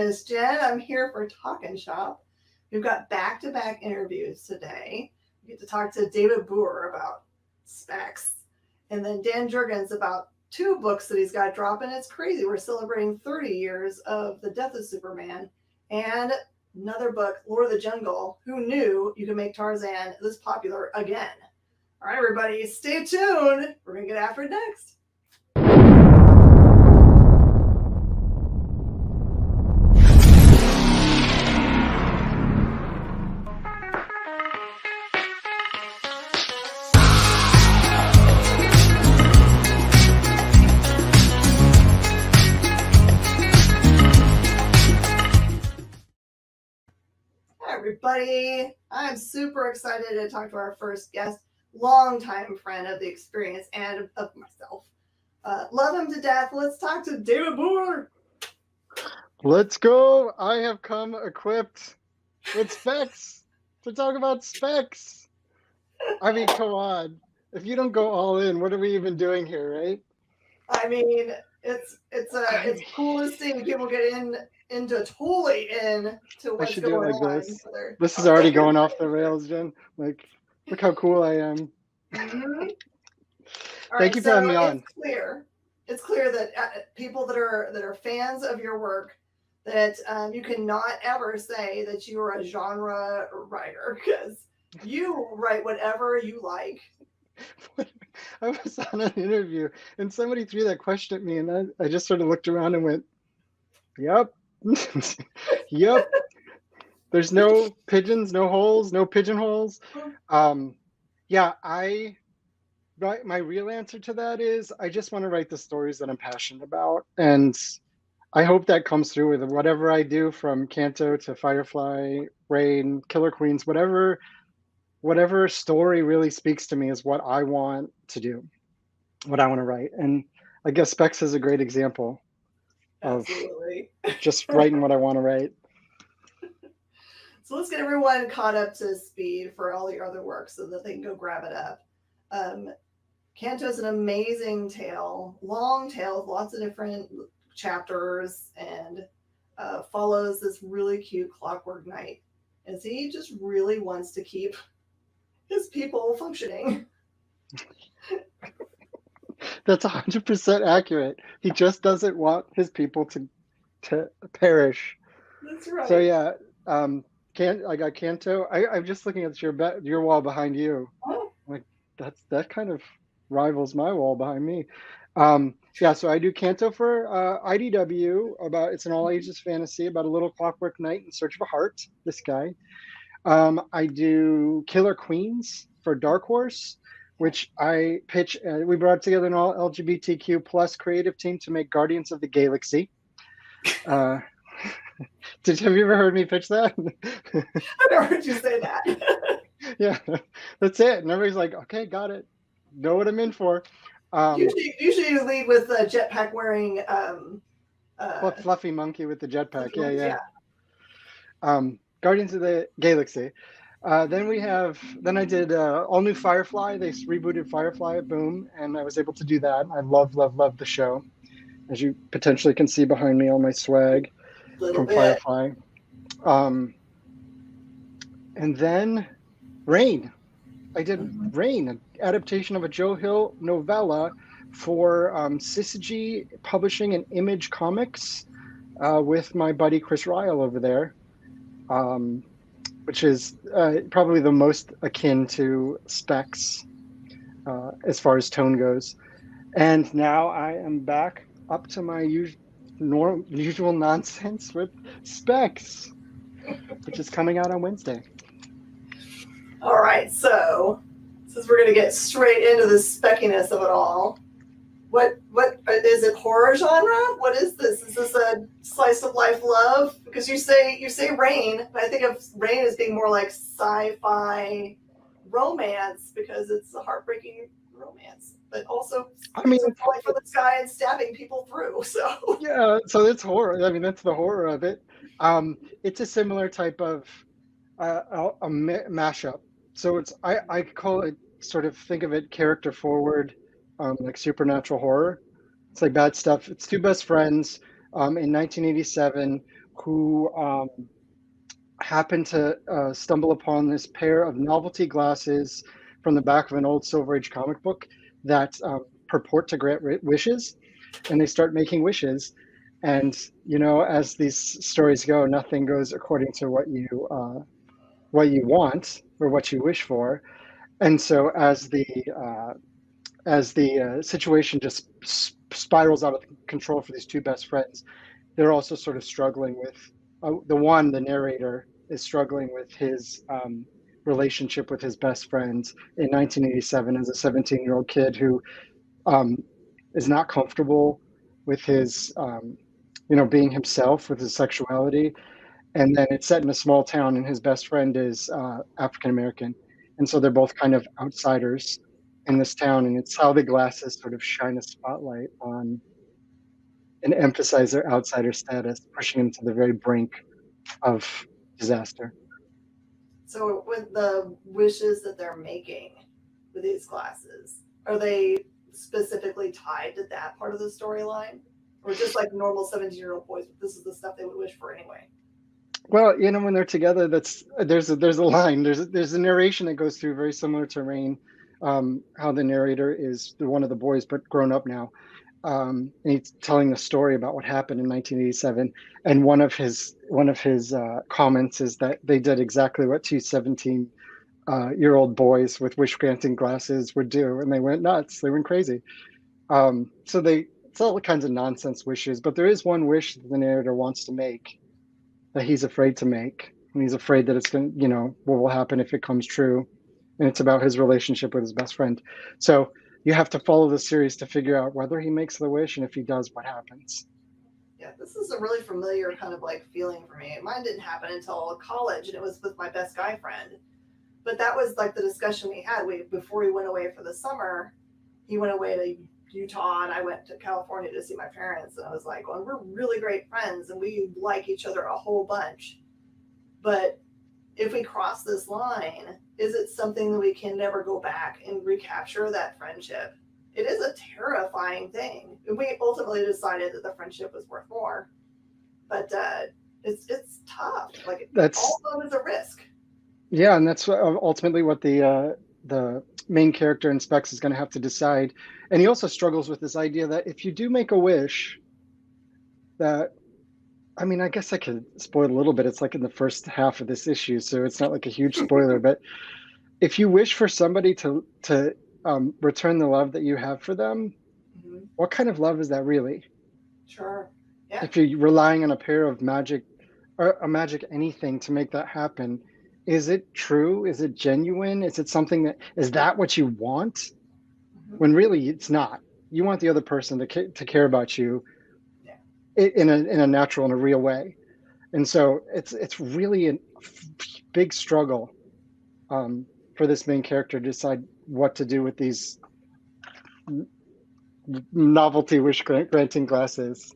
is Jen. I'm here for Talk and Shop. We've got back-to-back interviews today. We get to talk to David Booher about Specs, and then Dan Jurgens about two books that he's got dropping. It's crazy. We're celebrating 30 years of the death of Superman, and another book, Lord of the Jungle. Who knew you could make Tarzan this popular again? All right, everybody, stay tuned. We're going to get after it next. Everybody, I'm super excited to talk to our first guest, longtime friend of the experience and of myself. Love him to death. Let's talk to David Booher. Let's go. I have come equipped with Specs to talk about Specs. I mean, come on. If you don't go all in, what are we even doing here, right? I mean, it's cool to see people get into what's going on. This is already going off the rails, Jen. Like, look how cool I am. Mm-hmm. Thank you for having me on. It's clear that people that are fans of your work, that you cannot ever say that you are a genre writer, because you write whatever you like. I was on an interview and somebody threw that question at me, and I just sort of looked around and went, yep. Yep. There's no pigeons, no holes, no pigeonholes. Yeah, my real answer to that is I just want to write the stories that I'm passionate about, and I hope that comes through with whatever I do, from Canto to Firefly, Rain, Killer Queens, whatever story really speaks to me is what I want to do, what I want to write. And I guess Specs is a great example of just writing what I want to write. So let's get everyone caught up to speed for all your other work so that they can go grab it up. Canto is an amazing tale, long tale with lots of different chapters, and follows this really cute Clockwork Knight as he just really wants to keep his people functioning. That's 100% accurate. He just doesn't want his people to perish. That's right. So yeah, I got Canto. I'm just looking at your wall behind you. Oh. Like that kind of rivals my wall behind me. Yeah, so I do Canto for IDW. It's an all ages fantasy about a little clockwork knight in search of a heart. This guy. I do Killer Queens for Dark Horse, which I pitch. We brought together an all LGBTQ plus creative team to make Guardians of the Galaxy. Have you ever heard me pitch that? I've never heard you say that. Yeah, that's it. And everybody's like, okay, got it. Know what I'm in for. Usually you lead with a jetpack wearing fluffy monkey with the jetpack. Yeah. Guardians of the Galaxy. Then I did all new Firefly. They rebooted Firefly at Boom, and I was able to do that. I love the show. As you potentially can see behind me, all my swag from Firefly. And then Rain. I did Rain, an adaptation of a Joe Hill novella for Syzygy Publishing and Image Comics with my buddy Chris Ryle over there, which is probably the most akin to Specs as far as tone goes. And now I am back up to my usual nonsense with Specs, which is coming out on Wednesday. All right, so since we're going to get straight into the speckiness of it all, what is it? Horror genre? What is this? Is this a slice of life love? Because you say Rain, but I think of Rain as being more like sci-fi romance, because it's a heartbreaking romance, but also falling from the sky and stabbing people through. So yeah, so it's horror. I mean, that's the horror of it. It's a similar type of a mashup. So I call it, sort of think of it character forward, like supernatural horror. It's like Bad Stuff. It's two best friends in 1987 who happened to stumble upon this pair of novelty glasses from the back of an old Silver Age comic book that purport to grant wishes, and they start making wishes. And as these stories go, nothing goes according to what you want or what you wish for. And so as the situation just spirals out of control for these two best friends, they're also sort of struggling with the narrator is struggling with his relationship with his best friend in 1987 as a 17-year-old kid who is not comfortable with his being himself, with his sexuality. And then it's set in a small town, and his best friend is African American, and so they're both kind of outsiders in this town. And it's how the glasses sort of shine a spotlight on and emphasize their outsider status, pushing them to the very brink of disaster. So with the wishes that they're making with these glasses, are they specifically tied to that part of the storyline? Or just like normal 17-year-old boys, this is the stuff they would wish for anyway? Well, when they're together, there's a line, there's a narration that goes through very similar to Rain, how the narrator is one of the boys, but grown up now. And he's telling the story about what happened in 1987, and one of his comments is that they did exactly what two 17-year-old boys with wish granting glasses would do, and they went nuts. They went crazy. So it's all kinds of nonsense wishes, but there is one wish that the narrator wants to make that he's afraid to make, and he's afraid that it's going to, what will happen if it comes true, and it's about his relationship with his best friend. So you have to follow the series to figure out whether he makes the wish, and if he does, what happens. Yeah, this is a really familiar kind of like feeling for me. Mine didn't happen until college, and it was with my best guy friend. But that was like the discussion we had. Before he went away for the summer, he went away to Utah, and I went to California to see my parents. And I was like, well, we're really great friends, and we like each other a whole bunch. But if we cross this line, is it something that we can never go back and recapture that friendship? It is a terrifying thing. We ultimately decided that the friendship was worth more, but it's tough. Like all of them is a risk. Yeah, and that's ultimately what the main character in Specs is going to have to decide. And he also struggles with this idea that if you do make a wish, that, I mean, I guess I could spoil a little bit. It's like in the first half of this issue, so it's not like a huge spoiler. But if you wish for somebody to return the love that you have for them, what kind of love is that really? Sure. Yeah. If you're relying on a pair of magic or a magic anything to make that happen, is it true? Is it genuine? Is it something is that what you want? When really it's not. You want the other person to care about you in a natural and a real way. And so it's really a big struggle for this main character to decide what to do with these novelty wish granting glasses.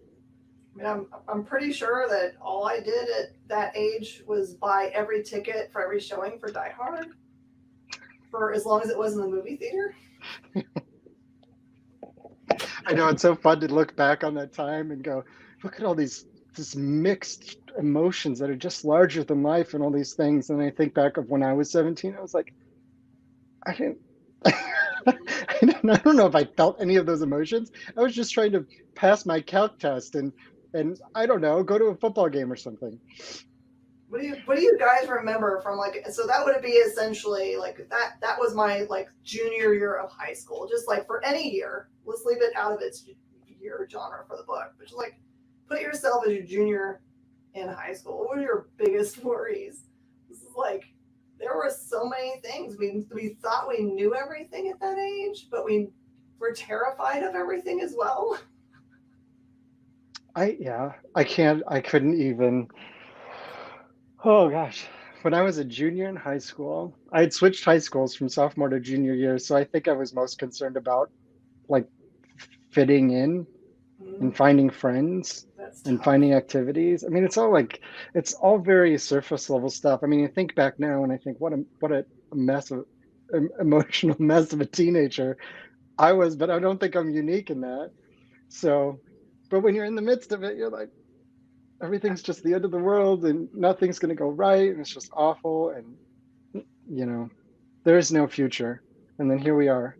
I mean, I'm pretty sure that all I did at that age was buy every ticket for every showing for Die Hard for as long as it was in the movie theater. I know, it's so fun to look back on that time and go, look at all this mixed emotions that are just larger than life and all these things. And I think back of when I was 17, I was like, I don't know if I felt any of those emotions. I was just trying to pass my calc test and I don't know, go to a football game or something. What do you guys remember from so that would be essentially like that was my like junior year of high school, just like for any year. Let's leave it out of its year genre for the book, but just like put yourself as your junior in high school. What were your biggest worries? This is like there were so many things. We thought we knew everything at that age, but we were terrified of everything as well. I couldn't even. Oh gosh, when I was a junior in high school, I had switched high schools from sophomore to junior year, so I think I was most concerned about like fitting in and finding friends and finding activities. I mean, it's all very surface level stuff. I mean, you think back now and I think what a mess of emotional mess of a teenager I was, but I don't think I'm unique in that. So, but when you're in the midst of it, you're like, everything's just the end of the world and nothing's going to go right and it's just awful and there is no future. And then here we are.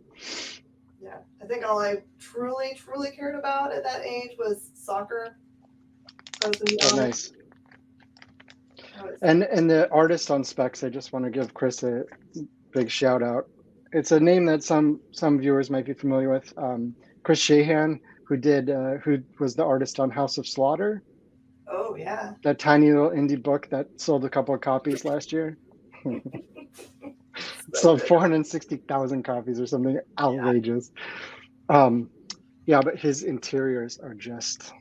Yeah, I think all I truly cared about at that age was soccer. I was Oh, nice. I was, And the artist on Specs, I just want to give Chris a big shout out. It's a name that some viewers might be familiar with. Chris Shahan, who was the artist on House of Slaughter. oh yeah. That tiny little indie book that sold a couple of copies last year. Sold 460,000 copies or something outrageous. Yeah, but his interiors are just.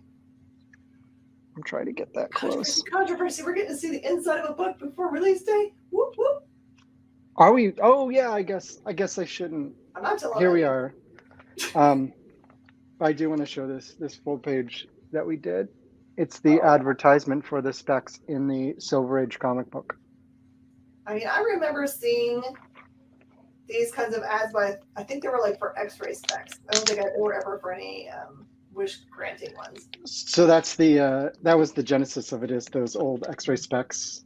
I'm trying to get that close. Controversy. We're getting to see the inside of a book before release day. Whoop whoop. Are we? Oh yeah, I guess I shouldn't. I'm not telling Here we are. I do want to show this full page that we did. It's the advertisement for the Specs in the Silver Age comic book. I mean, I remember seeing these kinds of ads, but I think they were like for X-ray specs. I don't think they were ever for any wish granting ones. So that's that was the genesis of it, is those old X-ray specs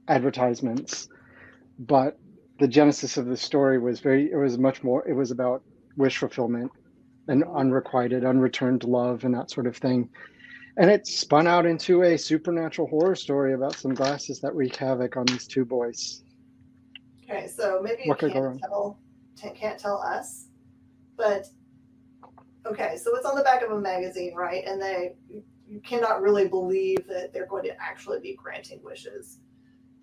advertisements. But the genesis of the story was much more. It was about wish fulfillment and unrequited, unreturned love and that sort of thing. And it spun out into a supernatural horror story about some glasses that wreak havoc on these two boys. Okay, so maybe you can't tell us, but okay, so it's on the back of a magazine, right? And you cannot really believe that they're going to actually be granting wishes.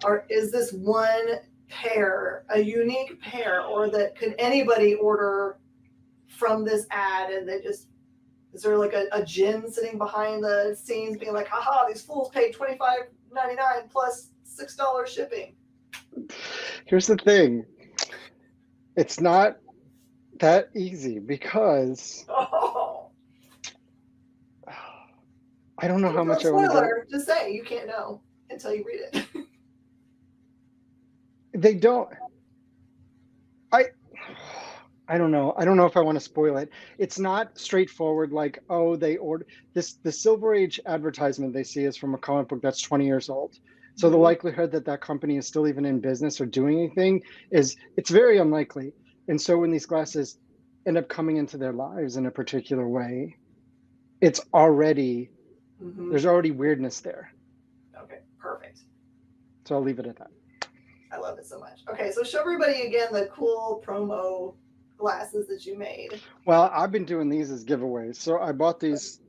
Or is this one pair a unique pair, or that could anybody order from this ad and they just, is there like a djinn sitting behind the scenes being like, haha, these fools paid $25.99 plus $6 shipping? Here's the thing. It's not that easy because I don't know how much I want to go. Just say you can't know until you read it. They don't. I don't know. I don't know if I want to spoil it. It's not straightforward like, oh, they ordered this. The Silver Age advertisement they see is from a comic book that's 20 years old. So the likelihood that company is still even in business or doing anything it's very unlikely. And so when these glasses end up coming into their lives in a particular way, it's already, there's already weirdness there. Okay, perfect. So I'll leave it at that. I love it so much. Okay, so show everybody again the cool promo glasses that you made. Well, I've been doing these as giveaways. So I bought these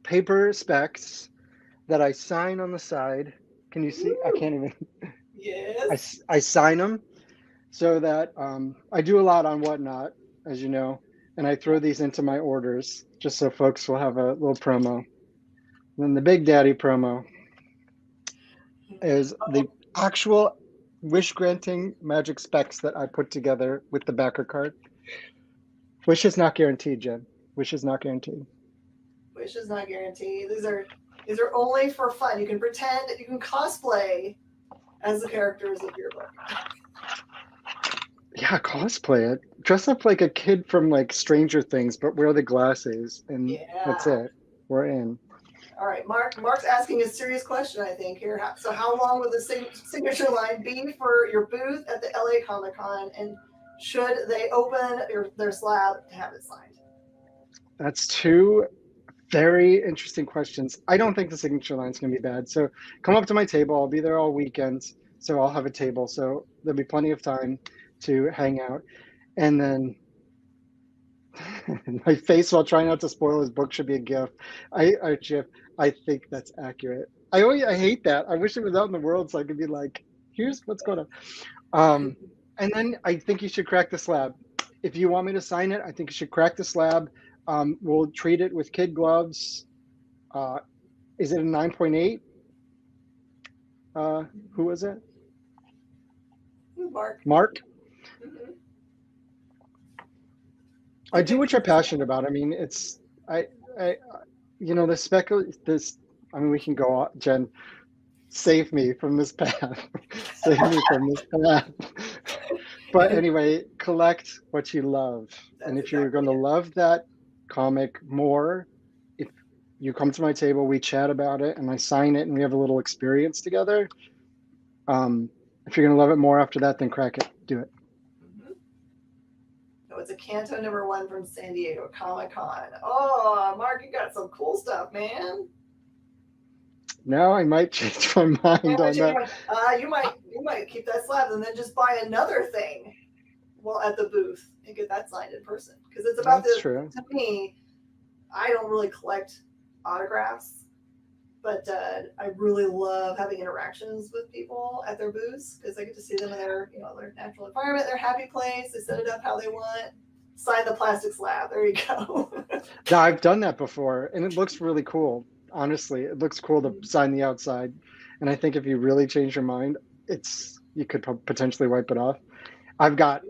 paper specs that I sign on the side. Can you see? Ooh. I can't even. Yes. I sign them so that I do a lot on Whatnot, as you know, and I throw these into my orders just so folks will have a little promo. And then the Big Daddy promo is the actual wish granting magic specs that I put together with the backer card. Wish is not guaranteed, Jen. Wish is not guaranteed. Wish is not guaranteed. These are only for fun. You can pretend, you can cosplay as the characters of your book. Yeah, cosplay it. Dress up like a kid from like Stranger Things, but wear the glasses, and that's it. We're in. All right, Mark's asking a serious question, I think, here. So how long will the signature line be for your booth at the LA Comic Con, and should they open their slab to have it signed? That's two very interesting questions. I don't think the signature line is going to be bad. So come up to my table. I'll be there all weekend. So I'll have a table. So there'll be plenty of time to hang out. And then my face while trying not to spoil his book should be a gift. I think that's accurate. I hate that. I wish it was out in the world so I could be like, here's what's going on. And then I think you should crack the slab. If you want me to sign it, I think you should crack the slab. We'll treat it with kid gloves. Is it a 9.8? Who was it? Mark. Mm-hmm. I do what you're passionate about. I mean, it's the spec. I mean, we can go on, Jen. Save me from this path. Save me from this path. But anyway, collect what you love, and if you're going to love that comic more, if you come to my table, we chat about it, and I sign it, and we have a little experience together. If you're gonna love it more after that, then crack it. Do it. Mhm. So it's a Canto #1 from San Diego Comic-Con. Oh, Mark, you got some cool stuff, man. Now I might change my mind on that. You might keep that slab and then just buy another thing while at the booth and get that signed in person. Because it's about That's true. To me, I don't really collect autographs, but I really love having interactions with people at their booths because I get to see them in their natural environment, their happy place. They set it up how they want. Sign the plastic slab. There you go. No, I've done that before, and it looks really cool. Honestly, it looks cool to sign the outside, and I think if you really change your mind, you could potentially wipe it off. I've got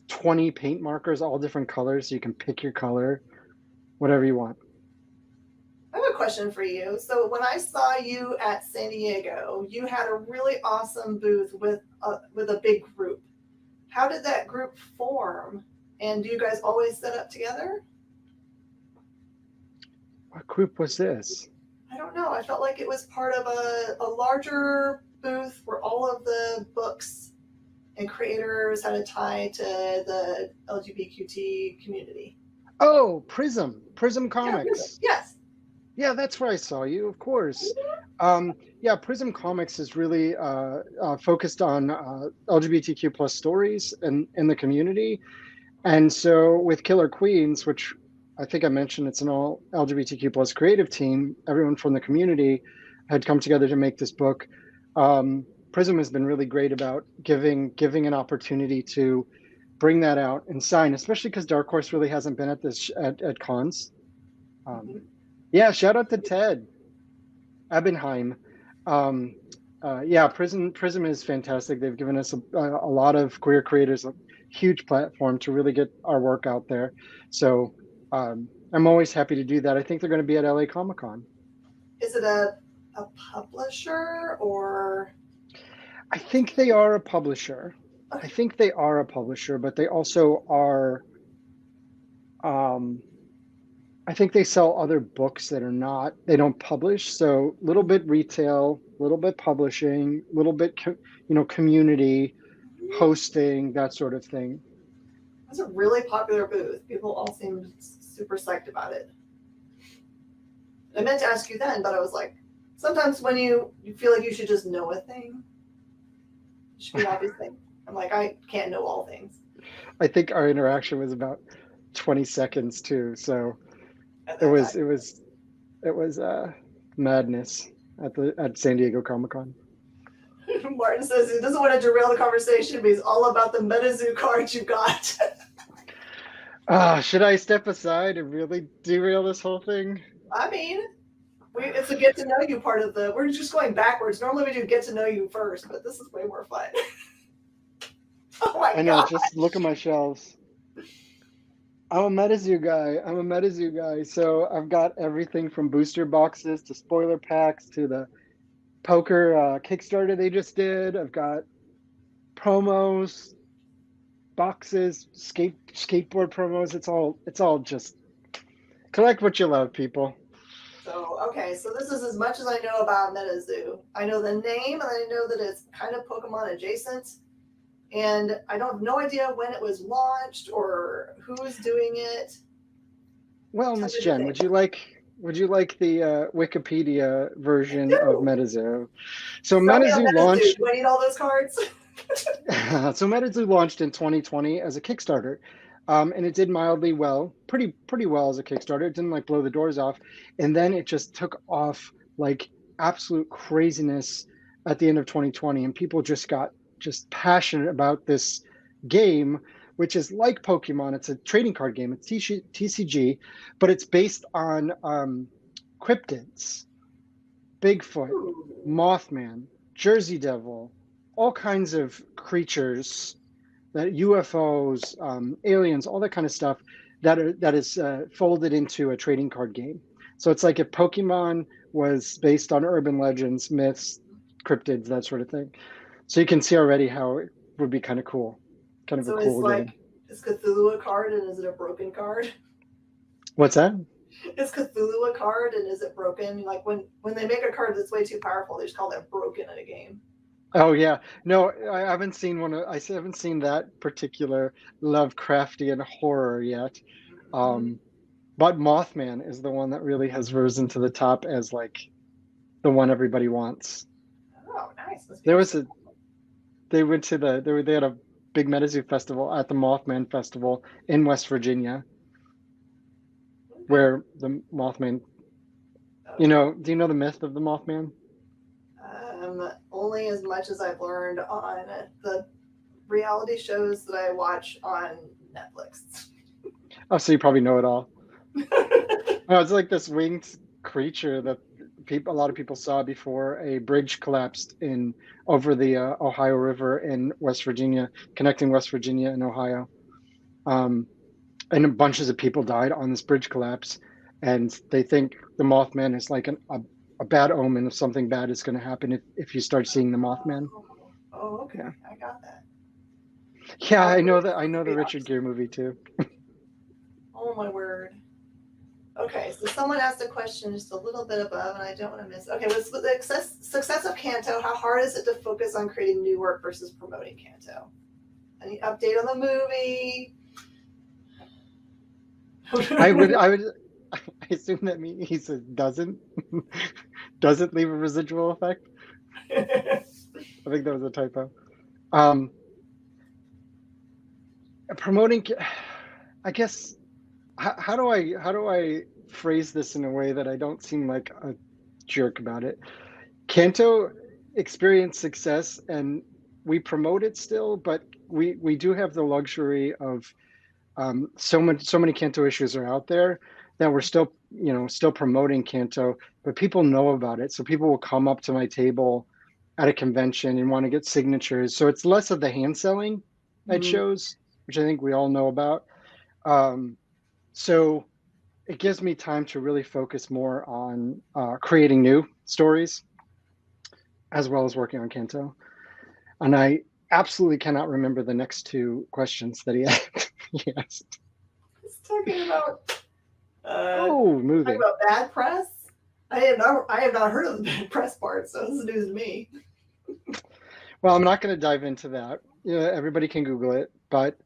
20 paint markers, all different colors, so you can pick your color, whatever you want. I have a question for you. So when I saw you at San Diego, you had a really awesome booth with a big group. How did that group form? And do you guys always set up together? What group was this? I don't know. I felt like it was part of a larger booth where all of the books and creators had a tie to the LGBTQ community. Oh, Prism Comics. Yeah, yes. Yeah, that's where I saw you, of course. Yeah, Prism Comics is really focused on LGBTQ plus stories in the community. And so with Killer Queens, which I think I mentioned, it's an all LGBTQ plus creative team, everyone from the community had come together to make this book. Prism has been really great about giving an opportunity to bring that out and sign, especially because Dark Horse really hasn't been at cons. Yeah, shout out to Ted Ebenheim. Yeah, Prism is fantastic. They've given us a lot of queer creators a huge platform to really get our work out there. So I'm always happy to do that. I think they're going to be at LA Comic-Con. Is it a publisher or? I think they are a publisher. Okay. I think they are a publisher, but they also are. I think they sell other books that they don't publish. So a little bit retail, a little bit publishing, a little bit, community, hosting, that sort of thing. It's a really popular booth. People all seem super psyched about it. I meant to ask you then, but I was like, sometimes when you feel like you should just know a thing, it should be an obvious thing. I'm like, I can't know all things. I think our interaction was about 20 seconds too. So it was madness at San Diego Comic-Con. Martin says he doesn't want to derail the conversation, but he's all about the MetaZoo cards you got. Should I step aside and really derail this whole thing? I mean, it's a get to know you part of we're just going backwards. Normally we do get to know you first, but this is way more fun. Oh my God. I know, just look at my shelves. I'm a MetaZoo guy. So I've got everything from booster boxes to spoiler packs to the poker Kickstarter they just did. I've got promos, boxes, skateboard promos. It's all just collect what you love, people. So this is as much as I know about MetaZoo. I know the name and I know that it's kind of Pokemon adjacent. And I don't have no idea when it was launched or who's doing it. Well, Miss Jen, would you like the Wikipedia version of MetaZoo? So MetaZoo launched. Do I need all those cards? So MetaZoo launched in 2020 as a Kickstarter, and it did mildly well, pretty well as a Kickstarter. It didn't blow the doors off, and then it just took off like absolute craziness at the end of 2020, and people just got passionate about this game, which is like Pokemon. It's a trading card game. It's TCG, but it's based on cryptids, Bigfoot, Mothman, Jersey Devil, all kinds of creatures, that UFOs, aliens, all that kind of stuff that is folded into a trading card game. So it's like if Pokemon was based on urban legends, myths, cryptids, that sort of thing. So you can see already how it would be kind of cool. Is Cthulhu a card and is it a broken card? What's that? Is Cthulhu a card, and is it broken? Like when they make a card that's way too powerful, they just call that broken in a game. Oh yeah, no, I haven't seen haven't seen that particular Lovecraftian horror yet. Mhm. Um, but Mothman is the one that really has risen to the top as like the one everybody wants. Oh, nice. Must be There a was a they went to they had a big MetaZoo festival at the Mothman Festival in West Virginia, okay. where the Mothman. Okay. Do you know the myth of the Mothman? Only as much as I've learned on the reality shows that I watch on Netflix. Oh, so you probably know it all. No, it's like this winged creature that a lot of people saw before a bridge collapsed in over the Ohio River in West Virginia, connecting West Virginia and Ohio. Um, and bunches of people died on this bridge collapse, and they think the Mothman is like a bad omen of something bad is going to happen if you start seeing the Mothman. Oh, okay. Yeah, I got that. yeah, All I know right. that. I know the Very Richard opposite. Gere movie too. Oh my word. Okay, so someone asked a question just a little bit above, and I don't want to miss. Okay, with the success of Canto, how hard is it to focus on creating new work versus promoting Canto? Any update on the movie? I would I assume that he says doesn't leave a residual effect. I think that was a typo. Um, promoting, I guess. How do I phrase this in a way that I don't seem like a jerk about it? Kanto experienced success, and we promote it still, but we do have the luxury of so many Kanto issues are out there that we're still promoting Kanto, but people know about it, so people will come up to my table at a convention and want to get signatures. So it's less of the hand selling at Mm, shows, which I think we all know about. Um, so it gives me time to really focus more on creating new stories as well as working on Kanto. And I absolutely cannot remember the next two questions that he asked. Yes. He's talking about Oh, movie. bad press. I have not heard of the bad press part, so this is news to me. Well, I'm not going to dive into that. Everybody can Google it, but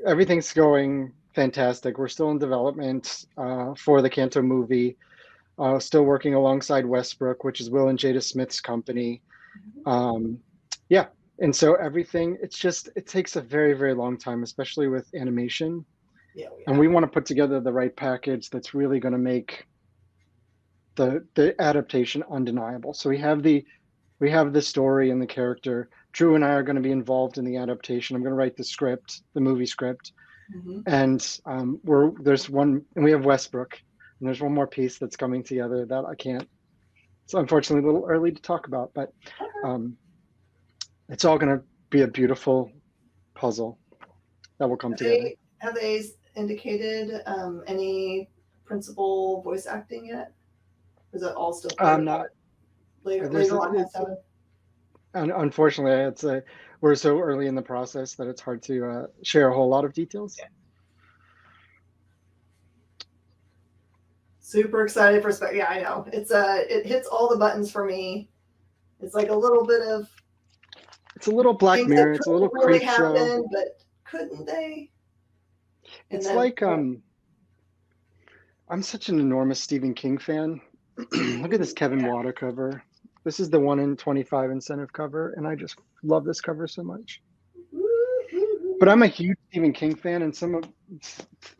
everything's going fantastic. We're still in development for the Kanto movie. Still working alongside Westbrook, which is Will and Jada Smith's company. Um, yeah, and so everything. It takes a very very long time, especially with animation, Yeah, and we want to put together the right package that's really going to make the adaptation undeniable. So we have the story and the character. Drew and I are going to be involved in the adaptation. I'm going to write the script, the movie script, Mm-hmm. and there's one, and we have Westbrook, and there's one more piece that's coming together that I can't. It's unfortunately a little early to talk about, but Okay. um, it's all going to be a beautiful puzzle that will come together. Have they indicated any principal voice acting yet? Is it all still I'm floating not. There's later on? it's Unfortunately, we're so early in the process that it's hard to share a whole lot of details. Yeah. Super excited for Spec. Yeah, I know. It hits all the buttons for me. It's like a little bit of It's a little Black things that Mirror. It's a couldn't little really creep show. happen, but couldn't they? And It's then like I'm such an enormous Stephen King fan. Look at this Kevin yeah. Water cover. This is the 1 in 25 incentive cover, and I just love this cover so much. But I'm a huge Stephen King fan, and some of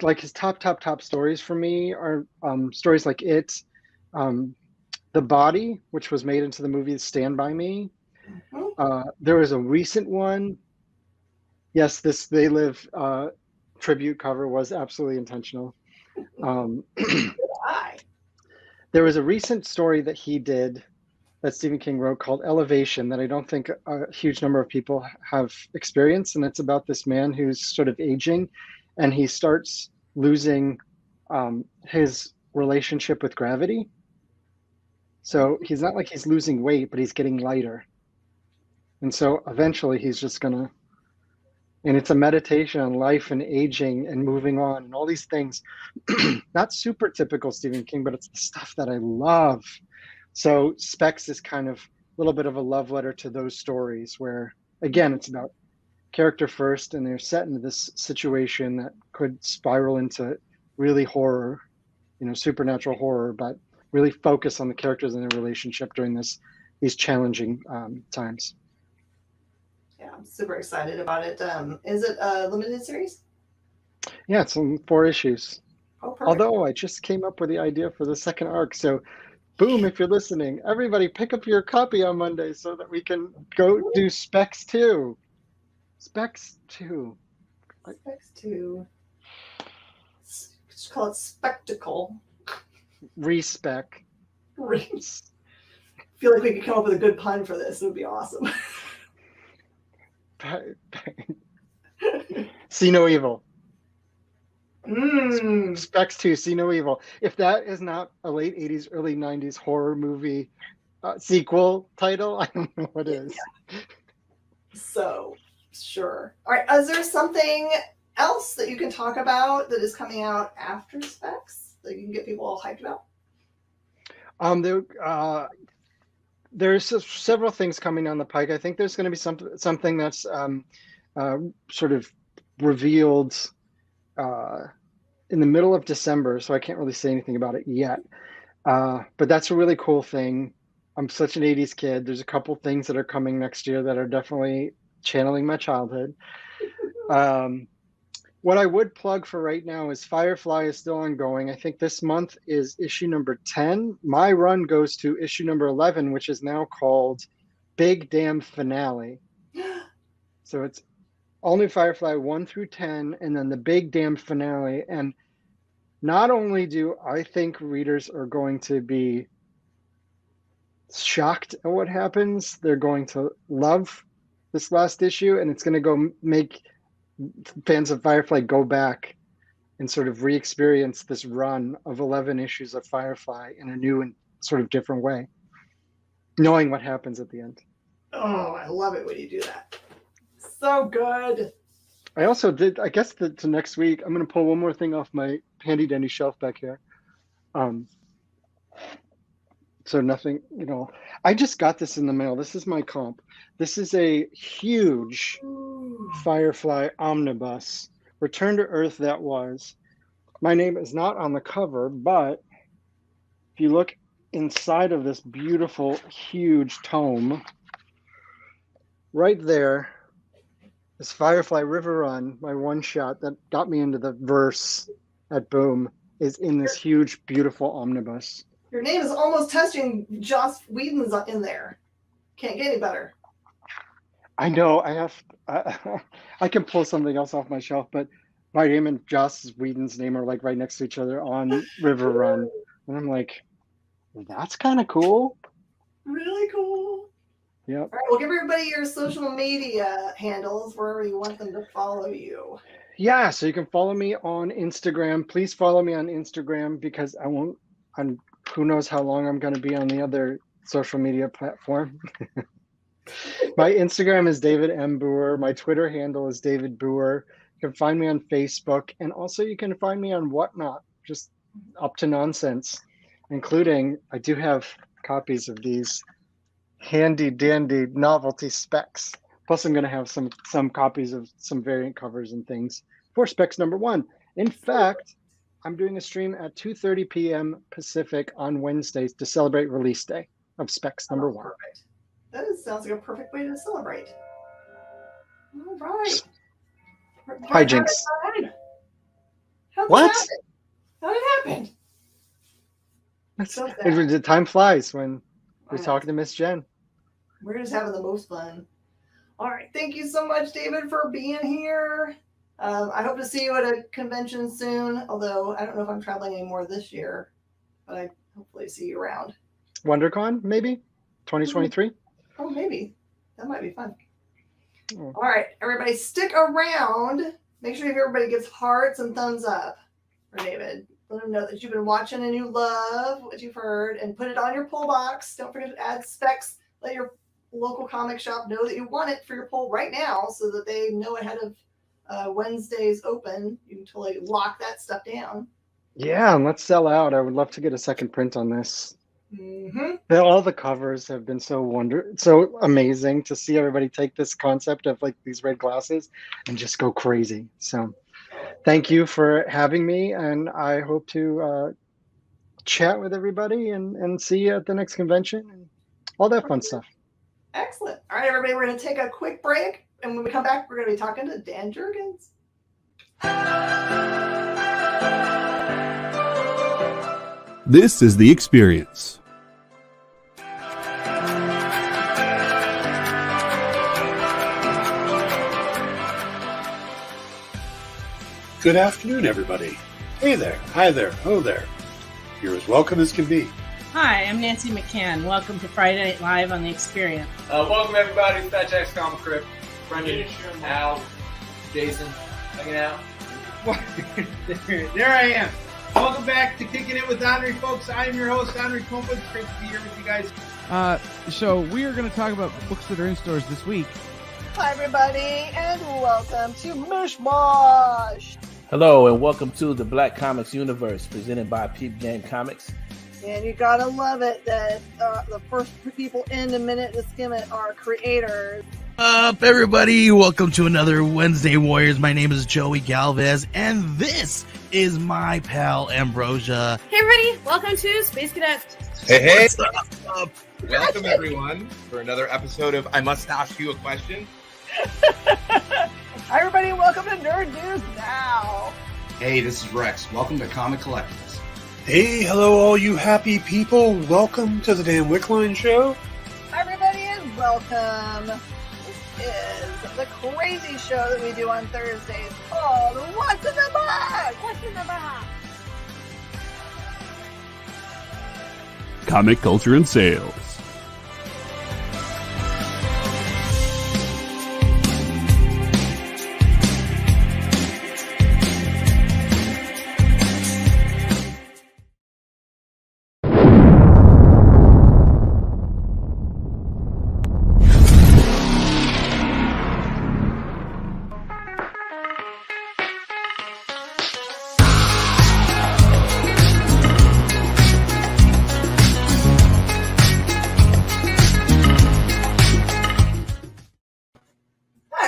like his top stories for me are stories like um, The Body, which was made into the movie Stand By Me. Mhm. There was a recent one. Yes, this They Live tribute cover was absolutely intentional. Um, Hi. there was a recent story that he did that Stephen King wrote called Elevation that I don't think a huge number of people have experienced. And it's about this man who's sort of aging and he starts losing his relationship with gravity. So he's not like he's losing weight, but he's getting lighter. And so eventually he's just going to And it's a meditation on life and aging and moving on and all these things. Not super typical Stephen King, but it's the stuff that I love. So Specs is kind of a little bit of a love letter to those stories where, again, it's about character first, and they're set into this situation that could spiral into really horror, supernatural horror, but really focus on the characters and their relationship during these challenging times. Yeah, I'm super excited about it. Is it a limited series? Yeah, it's in 4 issues. Oh, perfect. Although I just came up with the idea for the second arc, so boom, if you're listening, everybody pick up your copy on Monday so that we can go do Specs 2. Specs 2. Specs 2. Just call it Spectacle. Respec. I feel like we could come up with a good pun for this. It would be awesome. See no evil. Mm. Specs 2, See No Evil. If that is not a late 80s, early 90s horror movie sequel title, I don't know what is. Yeah. So, sure. All right. Is there something else that you can talk about that is coming out after Specs that you can get people all hyped about? There's several things coming down the pike. I think there's going to be something that's sort of revealed in the middle of December, so I can't really say anything about it yet. But that's a really cool thing. I'm such an 80s kid. There's a couple things that are coming next year that are definitely channeling my childhood. What I would plug for right now is Firefly is still ongoing. I think this month is issue number 10. My run goes to issue number 11, which is now called Big Damn Finale. So it's only Firefly 1 through 10, and then the Big Damn Finale. And not only do I think readers are going to be shocked at what happens, they're going to love this last issue, and it's going to go make fans of Firefly go back and sort of re-experience this run of 11 issues of Firefly in a new and sort of different way, knowing what happens at the end. Oh, I love it when you do that. So good. I also did, I guess to next week, I'm going to pull one more thing off my handy dandy shelf back here. So nothing, I just got this in the mail. This is my comp. This is a huge Firefly omnibus, Return to Earth that was. My name is not on the cover, but if you look inside of this beautiful, huge tome, right there is Firefly River Run, my one shot that got me into the verse at Boom, is in this huge, beautiful omnibus. Your name is almost touching Joss Whedon's in there. Can't get any better. I know. I can pull something else off my shelf, but my name and Joss Whedon's name are like right next to each other on River Run, and I'm like, that's kind of cool. Really cool. Yep. All right, well, give everybody your social media handles wherever you want them to follow you. Yeah, so you can follow me on Instagram. Please follow me on Instagram because who knows how long I'm going to be on the other social media platform. My Instagram is David M Booher. My Twitter handle is David Booher. You can find me on Facebook, and also you can find me on Whatnot, just up to nonsense, including I do have copies of these handy dandy novelty Specs. Plus, I'm going to have some copies of some variant covers and things for Specs number 1. In fact, I'm doing a stream at 2:30 p.m. Pacific on Wednesdays to celebrate release day of Specs number 1. Perfect. That sounds like a perfect way to celebrate. All right. Hijinks. What? How did it happen? The time flies when we're talking to Miss Jen. We're just having the most fun. All right. Thank you so much, David, for being here. I hope to see you at a convention soon, although I don't know if I'm traveling anymore this year, but I hopefully see you around. WonderCon, maybe? 2023? Oh, maybe. That might be fun. Oh. All right, everybody, stick around. Make sure everybody gives hearts and thumbs up for David. Let him know that you've been watching and you love what you've heard, and put it on your pull box. Don't forget to add Specs. Let your local comic shop know that you want it for your pull right now so that they know ahead of Wednesdays open. You can totally lock that stuff down. Yeah, and let's sell out. I would love to get a second print on this. All the covers have been so amazing to see everybody take this concept of like these red glasses and just go crazy. So thank you for having me, and I hope to chat with everybody and see you at the next convention and all that fun stuff. Excellent. All right, everybody, we're going to take a quick break, and when we come back, we're going to be talking to Dan Jurgens. This is The Experience. Good afternoon, everybody. Hey there, hi there, ho there. You're as welcome as can be. Hi, I'm Nancy McCann. Welcome to Friday Night Live on The Experience. Welcome, everybody. Fat Jack's Comic Crypt. Brendan, Al, Jason, hanging out. There I am. Welcome back to Kicking It with Henry, folks. I'm your host, Henry Kumpa. It's great to be here with you guys. So we are going to talk about books that are in stores this week. Hi, everybody, and welcome to Mishmash. Hello, and welcome to the Black Comics Universe, presented by Peep Game Comics. And you gotta love it that the first people in the minute to skim it are creators. Up, everybody! Welcome to another Wednesday Warriors. My name is Joey Galvez, and this is my pal Ambrosia. Hey, everybody! Welcome to Space Cadet. Hey! What's up? Welcome, everyone, for another episode of I Must Ask You a Question. Hi, everybody! Welcome to Nerd News Now. Hey, this is Rex. Welcome to Comic Collectibles. Hey, hello, all you happy people. Welcome to the Dan Wickline Show. Hi, everybody, and welcome. This is the crazy show that we do on Thursdays called What's in the Box? What's in the Box? Comic culture and sales.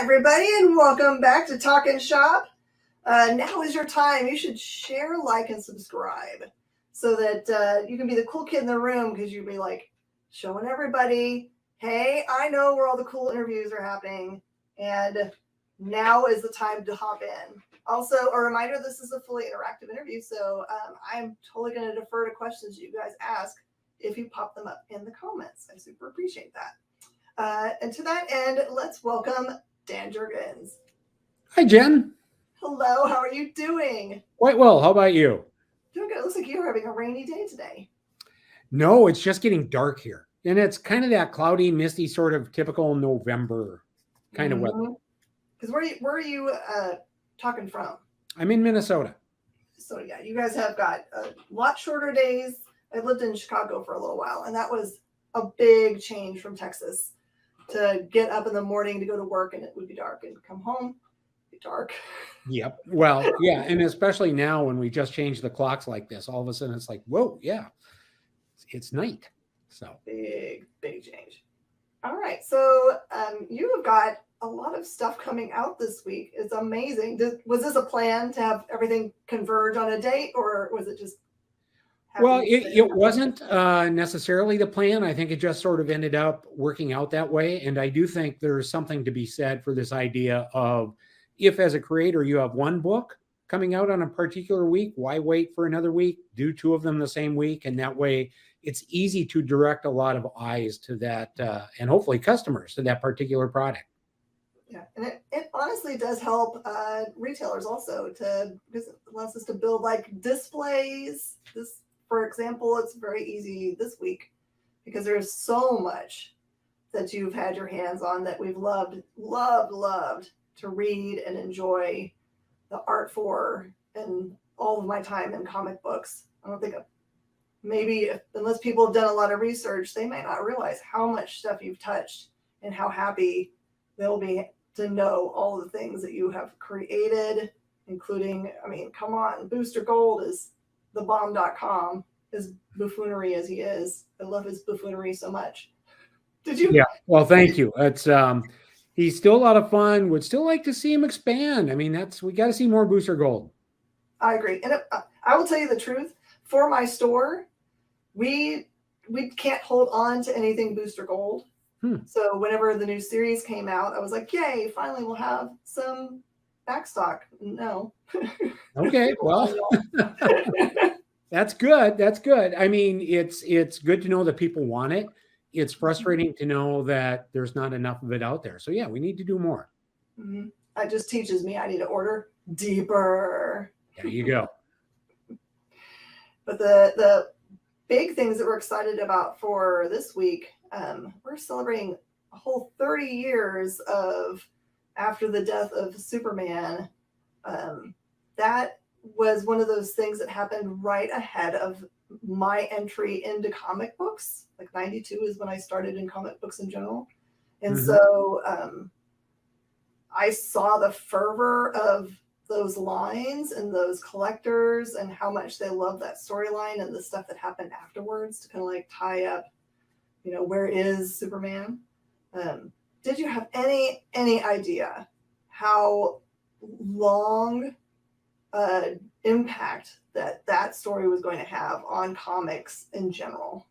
Everybody, and welcome back to Talkin' Shop. Now is your time. You should share, like, and subscribe so that you can be the cool kid in the room, because you'll be like showing everybody, hey, I know where all the cool interviews are happening, and now is the time to hop in. Also, a reminder, this is a fully interactive interview, so I'm totally going to defer to questions you guys ask if you pop them up in the comments. I super appreciate that. And to that end, let's welcome Dan Jurgens. Hi, Jen. Hello, how are you doing? Quite well. How about you? Doing good. It looks like you're having a rainy day today. No, it's just getting dark here. And it's kind of that cloudy, misty, sort of typical November kind of weather. Because where are you talking from? I'm in Minnesota. So, yeah, you guys have got a lot shorter days. I lived in Chicago for a little while, and that was a big change from Texas. To get up in the morning to go to work and it would be dark, and come home, it'd be dark. Yep. Well, yeah. And especially now when we just changed the clocks like this, all of a sudden it's like, whoa, yeah, it's night. So big change. All right. So you have got a lot of stuff coming out this week. It's amazing. Was this a plan to have everything converge on a date, or was it just... Well, it wasn't necessarily the plan. I think it just sort of ended up working out that way. And I do think there's something to be said for this idea of, if as a creator you have one book coming out on a particular week, why wait for another week? Do two of them the same week. And that way it's easy to direct a lot of eyes to that and hopefully customers to that particular product. Yeah, and it honestly does help retailers also, because it allows us to build like displays. This, for example, it's very easy this week because there's so much that you've had your hands on that we've loved to read and enjoy the art for, and all of my time in comic books. I don't think unless people have done a lot of research, they may not realize how much stuff you've touched and how happy they'll be to know all the things that you have created, including, I mean, come on, Booster Gold is thebomb.com, as buffoonery as he is. I love his buffoonery so much. Did you? Yeah. Well, thank you. It's he's still a lot of fun. Would still like to see him expand. I mean, we got to see more Booster Gold. I agree. And I will tell you the truth. For my store, we can't hold on to anything Booster Gold. So whenever the new series came out, I was like, yay, finally we'll have some backstock. No. Okay, well, that's good. That's good. I mean, it's good to know that people want it. It's frustrating to know that there's not enough of it out there. So yeah, we need to do more. Mm-hmm. That just teaches me I need to order deeper. There you go. But the big things that we're excited about for this week, we're celebrating a whole 30 years of after the death of Superman. That was one of those things that happened right ahead of my entry into comic books. Like 92 is when I started in comic books in general. And so I saw the fervor of those lines and those collectors and how much they love that storyline and the stuff that happened afterwards to kind of like tie up, you know, where is Superman? Did you have any idea how long impact that story was going to have on comics in general?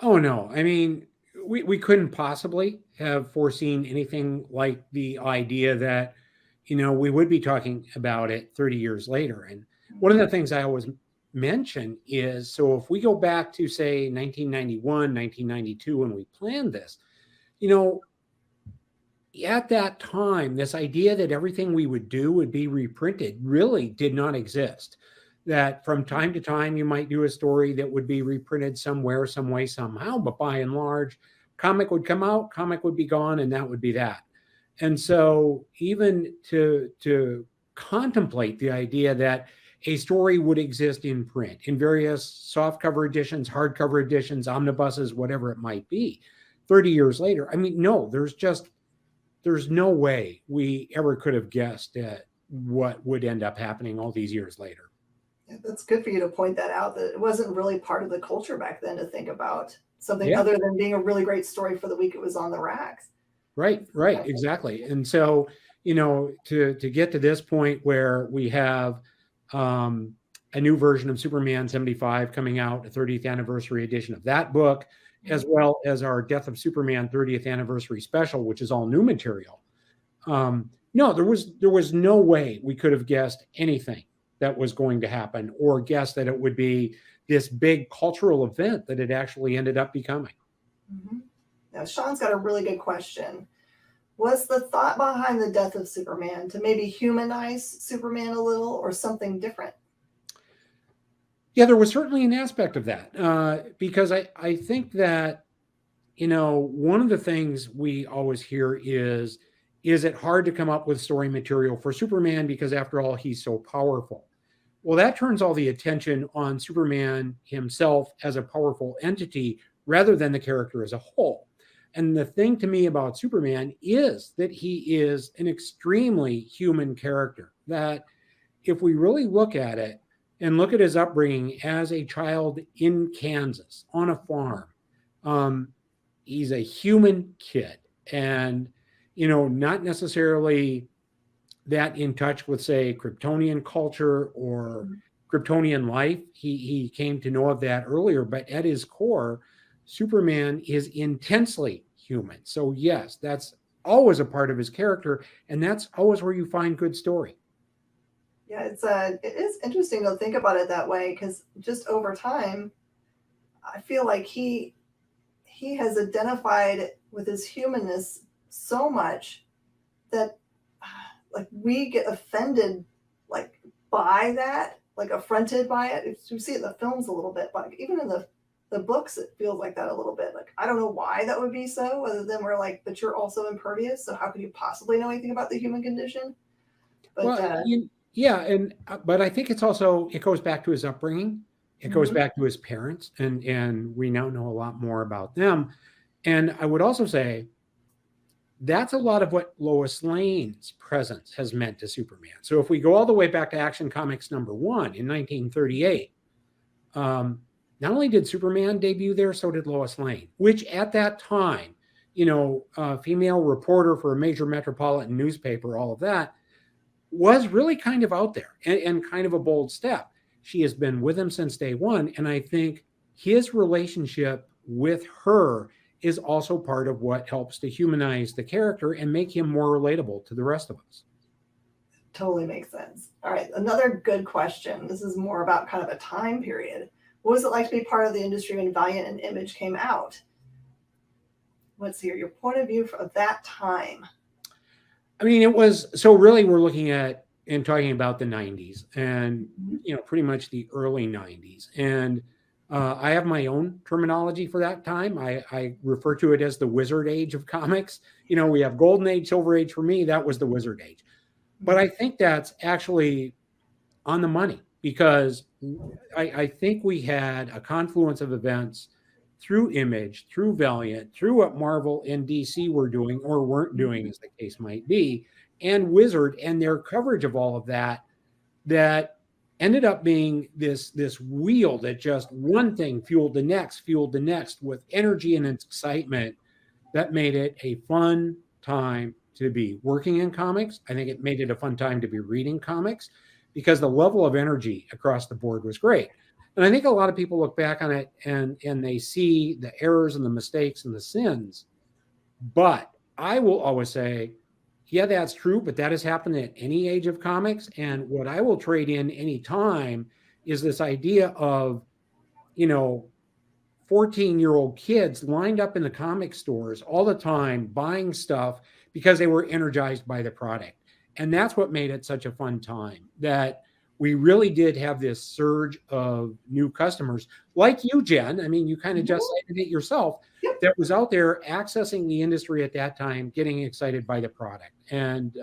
Oh no, I mean, we couldn't possibly have foreseen anything like the idea that, you know, we would be talking about it 30 years later. And one of the things I always mention is, so if we go back to say 1991, 1992, when we planned this, you know, at that time, this idea that everything we would do would be reprinted really did not exist. That from time to time, you might do a story that would be reprinted somewhere, some way, somehow, but by and large, comic would come out, comic would be gone, and that would be that. And so even to contemplate the idea that a story would exist in print, in various softcover editions, hardcover editions, omnibuses, whatever it might be, 30 years later, I mean, no, there's no way we ever could have guessed at what would end up happening all these years later. Yeah, that's good for you to point that out, that it wasn't really part of the culture back then to think about something other than being a really great story for the week it was on the racks. Right, exactly. And so, you know, to get to this point where we have a new version of Superman 75 coming out, a 30th anniversary edition of that book, as well as our Death of Superman 30th anniversary special, which is all new material. No, there was no way we could have guessed anything that was going to happen or guessed that it would be this big cultural event that it actually ended up becoming. Mm-hmm. Now, Sean's got a really good question. Was the thought behind the Death of Superman to maybe humanize Superman a little or something different? Yeah, there was certainly an aspect of that because I think that, you know, one of the things we always hear is it hard to come up with story material for Superman because, after all, he's so powerful? Well, that turns all the attention on Superman himself as a powerful entity rather than the character as a whole. And the thing to me about Superman is that he is an extremely human character, that if we really look at it and look at his upbringing as a child in Kansas on a farm, he's a human kid and, you know, not necessarily that in touch with, say, Kryptonian culture or Kryptonian life. He came to know of that earlier, but at his core, Superman is intensely human. So yes, that's always a part of his character, and that's always where you find good story. Yeah, it is interesting to think about it that way, because just over time, I feel like he has identified with his humanness so much that like we get offended like by that, like affronted by it. You see it in the films a little bit, but even in the books, it feels like that a little bit. Like, I don't know why that would be so, other than we're like, but you're also impervious, so how could you possibly know anything about the human condition? But but I think it's also, it goes back to his upbringing. It goes back to his parents, and we now know a lot more about them. And I would also say that's a lot of what Lois Lane's presence has meant to Superman. So if we go all the way back to Action Comics #1 in 1938, not only did Superman debut there, so did Lois Lane, which at that time, a female reporter for a major metropolitan newspaper, all of that, was really kind of out there and kind of a bold step. She has been with him since day one, and I think his relationship with her is also part of what helps to humanize the character and make him more relatable to the rest of us. Totally makes sense. All right, another good question. This is more about kind of a time period. What was it like to be part of the industry when Valiant and Image came out? Let's hear your point of view of that time. I mean, it was, so really we're looking at and talking about the 90s and, pretty much the early 90s. And I have my own terminology for that time. I refer to it as the wizard age of comics. We have golden age, silver age. For me, that was the wizard age. But I think that's actually on the money, because I think we had a confluence of events through Image, through Valiant, through what Marvel and DC were doing or weren't doing, as the case might be, and Wizard and their coverage of all of that, that ended up being this wheel that just one thing fueled the next with energy and excitement that made it a fun time to be working in comics. I think it made it a fun time to be reading comics because the level of energy across the board was great. And I think a lot of people look back on it and they see the errors and the mistakes and the sins. But I will always say, yeah, that's true, but that has happened at any age of comics. And what I will trade in any time is this idea of, 14-year-old kids lined up in the comic stores all the time buying stuff because they were energized by the product. And that's what made it such a fun time, that we really did have this surge of new customers like you, Jen. I mean, you kind of just cited it yourself, that was out there accessing the industry at that time, getting excited by the product. And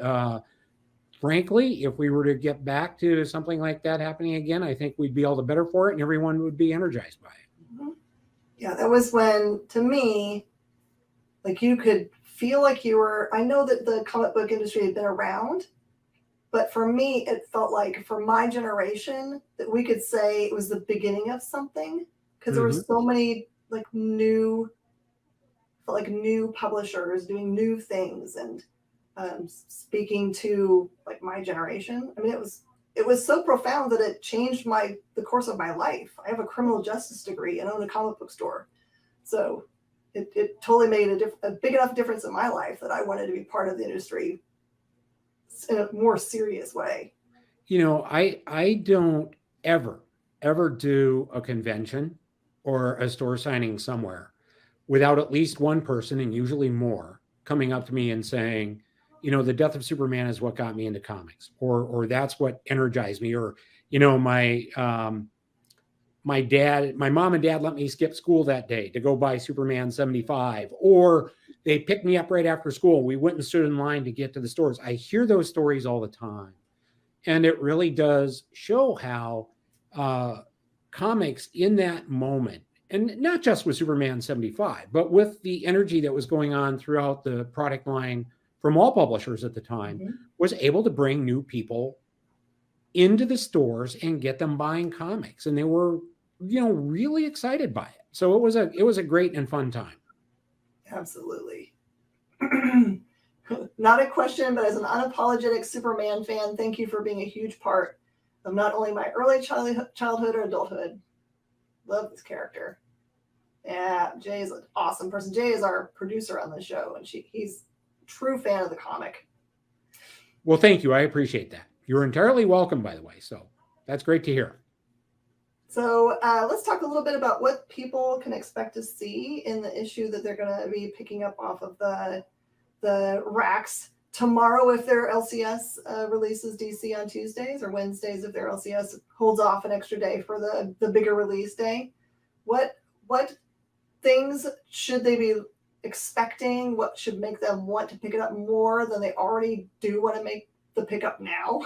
frankly, if we were to get back to something like that happening again, I think we'd be all the better for it and everyone would be energized by it. Yeah, that was when, to me, like you could feel like you were, I know that the comic book industry had been around, but for me, it felt like for my generation that we could say it was the beginning of something, because there were so many new publishers doing new things and speaking to my generation. I mean, it was so profound that it changed the course of my life. I have a criminal justice degree and own a comic book store, so it totally made a big enough difference in my life that I wanted to be part of the industry in a more serious way. I don't ever do a convention or a store signing somewhere without at least one person, and usually more, coming up to me and saying, the death of Superman is what got me into comics, or that's what energized me, or my mom and dad let me skip school that day to go buy Superman 75, or they picked me up right after school. We went and stood in line to get to the stores. I hear those stories all the time. And it really does show how comics in that moment, and not just with Superman 75, but with the energy that was going on throughout the product line from all publishers at the time, was able to bring new people into the stores and get them buying comics. And they were, really excited by it. So it was a great and fun time. Absolutely. Not a question, but as an unapologetic Superman fan, thank you for being a huge part of not only my early childhood or adulthood. Love this character. Yeah, Jay is an awesome person. Jay is our producer on the show, and he's a true fan of the comic. Well, thank you. I appreciate that. You're entirely welcome, by the way. So that's great to hear. So let's talk a little bit about what people can expect to see in the issue that they're going to be picking up off of the racks tomorrow if their LCS releases DC on Tuesdays, or Wednesdays if their LCS holds off an extra day for the bigger release day. What things should they be expecting? What should make them want to pick it up more than they already do want to make the pickup now?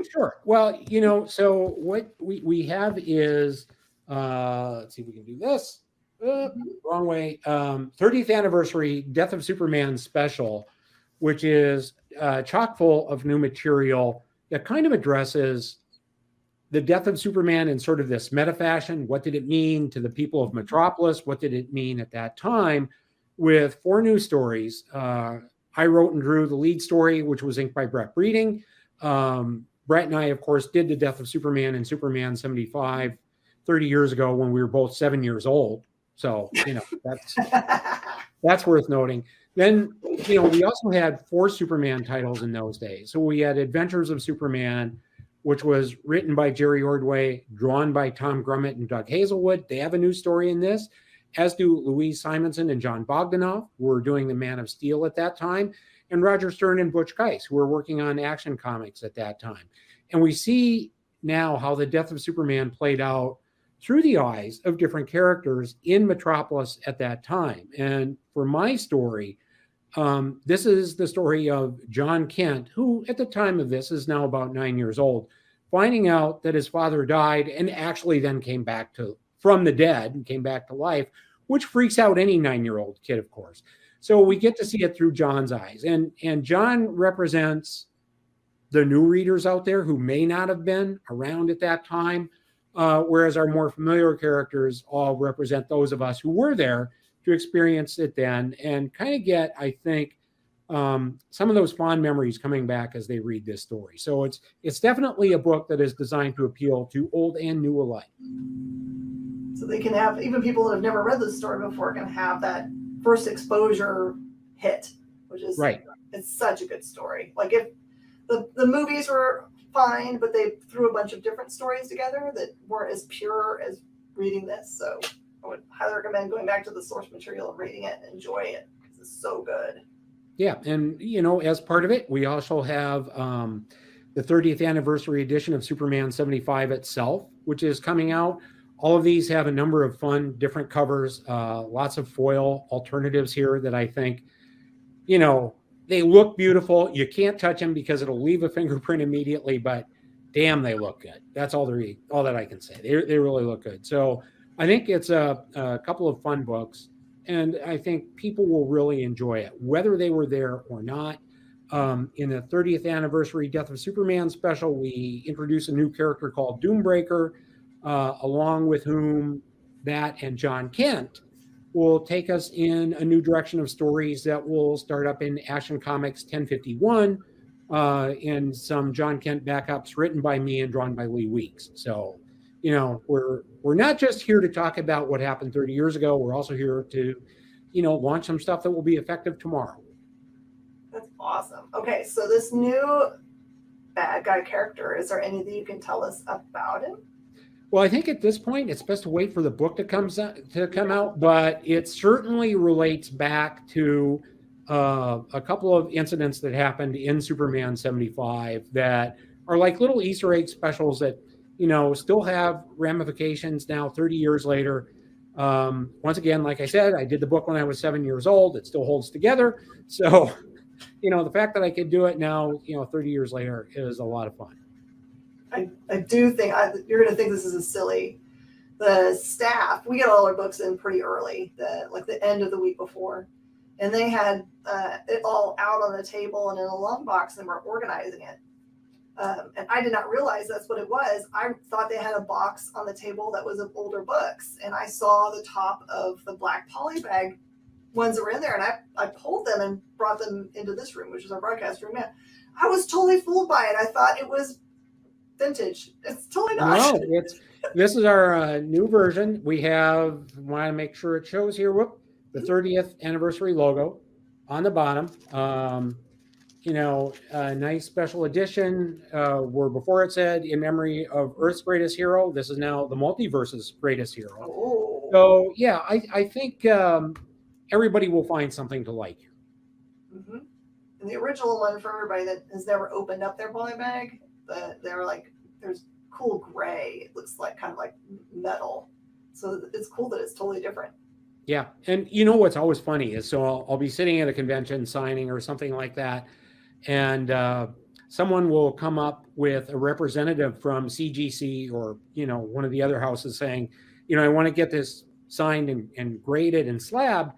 Sure. Well, so what we have is, let's see if we can do this. Wrong way. 30th anniversary Death of Superman special. which is chock full of new material that kind of addresses the death of Superman in sort of this meta fashion. What did it mean to the people of Metropolis? What did it mean at that time? With 4 new stories. I wrote and drew the lead story, which was inked by Brett Breeding. Brett and I, of course, did the death of Superman in Superman 75 30 years ago when we were both 7 years old. So, that's worth noting. Then, we also had 4 Superman titles in those days. So we had Adventures of Superman, which was written by Jerry Ordway, drawn by Tom Grummett and Doug Hazelwood. They have a new story in this, as do Louise Simonson and John Bogdanoff, who were doing the Man of Steel at that time, and Roger Stern and Butch Guice, who were working on Action Comics at that time. And we see now how the death of Superman played out through the eyes of different characters in Metropolis at that time. And for my story, this is the story of John Kent, who at the time of this is now about 9 years old, finding out that his father died and actually then came back from the dead and came back to life, which freaks out any 9-year-old kid, of course. So we get to see it through John's eyes. And John represents the new readers out there who may not have been around at that time, whereas our more familiar characters all represent those of us who were there to experience it then and kind of get, I think, some of those fond memories coming back as they read this story. So it's definitely a book that is designed to appeal to old and new alike. So they can have, even people that have never read this story before can have that first exposure hit, which is right. It's such a good story. Like if the movies were fine, but they threw a bunch of different stories together that weren't as pure as reading this. So I would highly recommend going back to the source material and reading it and enjoy it because it's so good. Yeah. And, as part of it, we also have the 30th anniversary edition of Superman 75 itself, which is coming out. All of these have a number of fun, different covers, lots of foil alternatives here that I think, they look beautiful. You can't touch them because it'll leave a fingerprint immediately, but damn, they look good. That's all that I can say. They really look good. So I think it's a couple of fun books, and I think people will really enjoy it, whether they were there or not. In the 30th anniversary Death of Superman special, we introduce a new character called Doombreaker, along with whom that and John Kent will take us in a new direction of stories that will start up in Action Comics 1051, and some John Kent backups written by me and drawn by Lee Weeks. So, we're not just here to talk about what happened 30 years ago. We're also here to, launch some stuff that will be effective tomorrow. That's awesome. Okay, so this new bad guy character, is there anything you can tell us about him? Well, I think at this point, it's best to wait for the book to come out, but it certainly relates back to a couple of incidents that happened in Superman 75 that are like little Easter egg specials that, still have ramifications now 30 years later. Once again, like I said, I did the book when I was 7 years old. It still holds together. So, the fact that I could do it now, 30 years later is a lot of fun. I do think you're going to think this is a silly. The staff, we get all our books in pretty early, the end of the week before, and they had it all out on the table and in a long box, and were organizing it. And I did not realize that's what it was. I thought they had a box on the table that was of older books, and I saw the top of the black poly bag ones that were in there, and I pulled them and brought them into this room, which is our broadcast room. Yeah, I was totally fooled by it. I thought it was vintage. It's totally not. No, this is our new version. We want to make sure it shows here. The 30th anniversary logo on the bottom. A nice special edition. Where before it said in memory of Earth's greatest hero, this is now the multiverse's greatest hero. Oh. So yeah, I think everybody will find something to like here. Mm-hmm. And the original one, for everybody that has never opened up their poly bag, they're like, there's cool gray. It looks like kind of like metal. So it's cool that it's totally different. Yeah. And what's always funny is, so I'll be sitting at a convention signing or something like that, and someone will come up with a representative from CGC or, one of the other houses saying, I want to get this signed and graded and slabbed.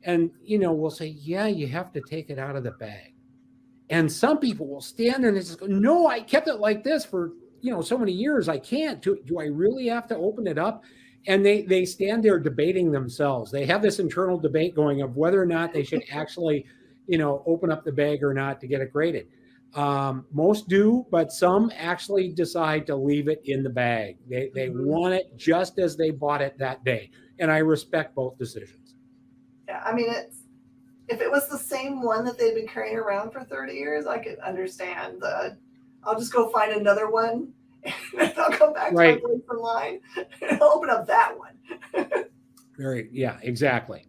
And, we'll say, yeah, you have to take it out of the bag. And some people will stand there and just go, no, I kept it like this for, so many years. I can't. Do I really have to open it up? And they stand there debating themselves. They have this internal debate going of whether or not they should actually, open up the bag or not to get it graded. Most do, but some actually decide to leave it in the bag. They want it just as they bought it that day. And I respect both decisions. Yeah, I mean, if it was the same one that they'd been carrying around for 30 years, I could understand I'll just go find another one and I'll come back to my place in line and I'll open up that one. Yeah, exactly.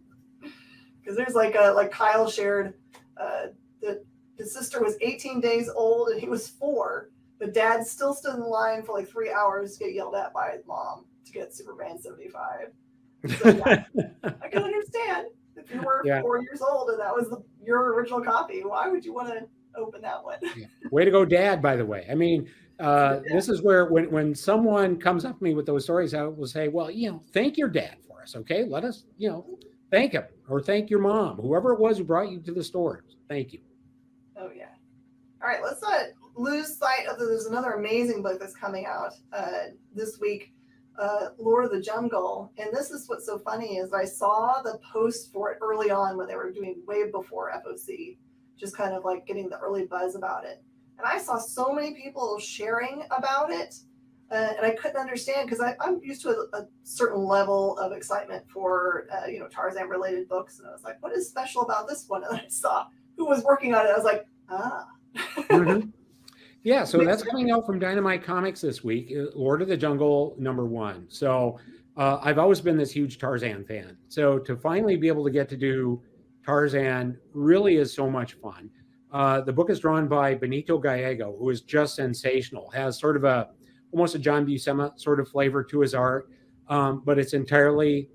Because there's like Kyle shared that his sister was 18 days old and he was 4, but dad still stood in line for like 3 hours to get yelled at by his mom to get Superman 75. So yeah, I can understand. If you were 4 years old and that was your original copy, why would you want to open that one? Yeah. Way to go, Dad, by the way. I mean, this is where when someone comes up to me with those stories, I will say, well, thank your dad for us, okay? Let us, thank him or thank your mom, whoever it was who brought you to the store. Thank you. Oh, yeah. All right, let's not lose sight of there's another amazing book that's coming out this week. Lord of the Jungle, and this is what's so funny is I saw the post for it early on when they were doing way before FOC, just kind of like getting the early buzz about it, and I saw so many people sharing about it, and I couldn't understand because I'm used to a certain level of excitement for Tarzan related books, and I was like, what is special about this one? And I saw who was working on it. I was like, Mm-hmm. Yeah, so that's coming out from Dynamite Comics this week, Lord of the Jungle #1. So I've always been this huge Tarzan fan. So to finally be able to get to do Tarzan really is so much fun. The book is drawn by Benito Gallego, who is just sensational, has sort of almost a John Buscema sort of flavor to his art, but it's entirely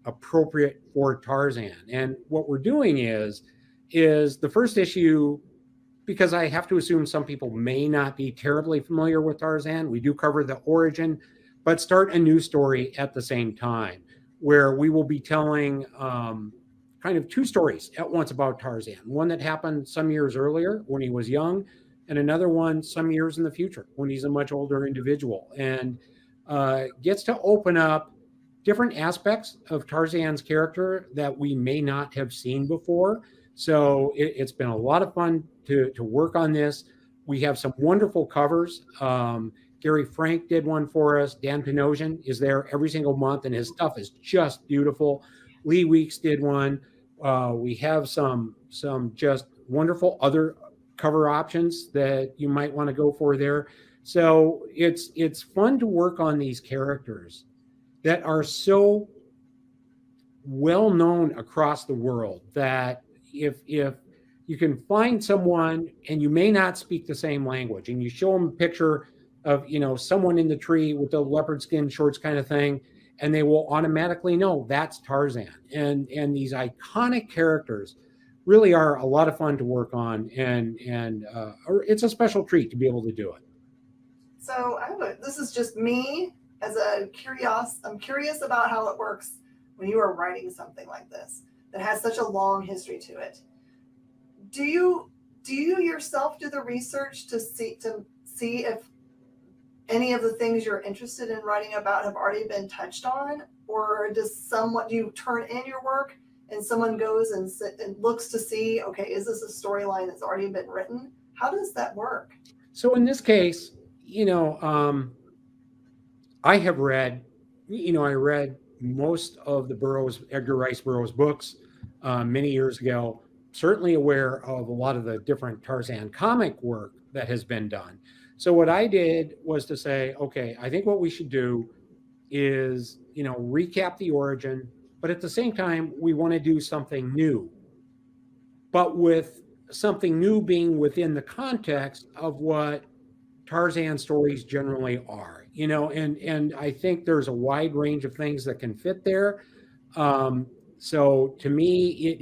appropriate for Tarzan. And what we're doing is the first issue, because I have to assume some people may not be terribly familiar with Tarzan. We do cover the origin, but start a new story at the same time where we will be telling kind of 2 stories at once about Tarzan. One that happened some years earlier when he was young, and another one some years in the future when he's a much older individual, and gets to open up different aspects of Tarzan's character that we may not have seen before. So it's been a lot of fun to work on this. We have some wonderful covers. Gary Frank did one for us. Dan Panosian is there every single month, and his stuff is just beautiful. Lee Weeks did one. We have some just wonderful other cover options that you might want to go for there. So it's fun to work on these characters that are so well known across the world that if you can find someone and you may not speak the same language and you show them a picture of someone in the tree with the leopard skin shorts kind of thing, and they will automatically know that's Tarzan. And these iconic characters really are a lot of fun to work on, and it's a special treat to be able to do it. So this is just me as I'm curious about how it works when you are writing something like this that has such a long history to it. Do you yourself do the research to see if any of the things you're interested in writing about have already been touched on, or do you turn in your work and someone goes and looks to see, okay, is this a storyline that's already been written? How does that work? So in this case, I have read, I read most of the Edgar Rice Burroughs books many years ago, certainly aware of a lot of the different Tarzan comic work that has been done. So what I did was to say, okay, I think what we should do is, recap the origin, but at the same time, we want to do something new, but with something new being within the context of what Tarzan stories generally are, and I think there's a wide range of things that can fit there. So to me,